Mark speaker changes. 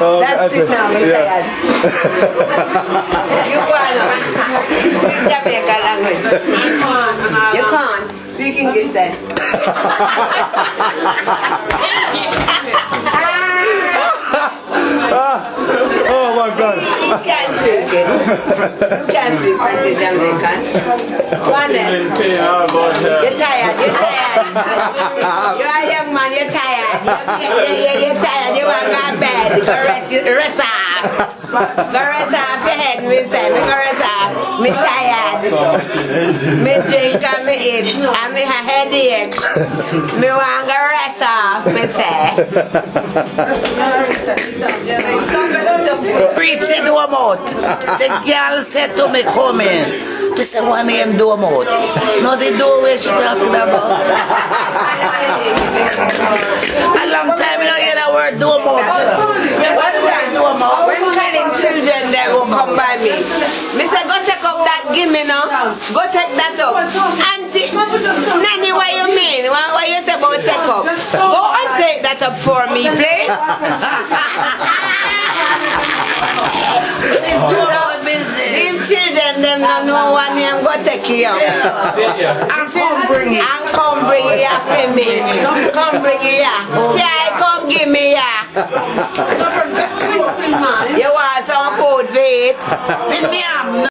Speaker 1: That's it now, I'm tired. You can't speak Jamaican language. You can't speak English then.
Speaker 2: Oh my God.
Speaker 1: You can't speak it. You can't speak Jamaican. Go on then. You're tired, you're tired. You're a young man, you're tired. You're tired, you want to go to bed. Go rest off. Go rest off your head, me say. Go rest off. Me tired. Me drink and me eat. And me have headache. Me want to rest off, me say.
Speaker 3: Preach it do mouth. The girl said to me, come in. They said one name do mouth. No, they do where she talking about. A long time you don't hear the word do mouth.
Speaker 1: One time, when calling children they will come by me. Me say go take up that gimme now. Go take that up. Auntie, Nanny, what you mean? What you say about take up? Go and take that up for me, please. These children, them don't know what name go take you up. And come bring it here for me. Come bring it here. Yeah, come give me here. You want some food for it?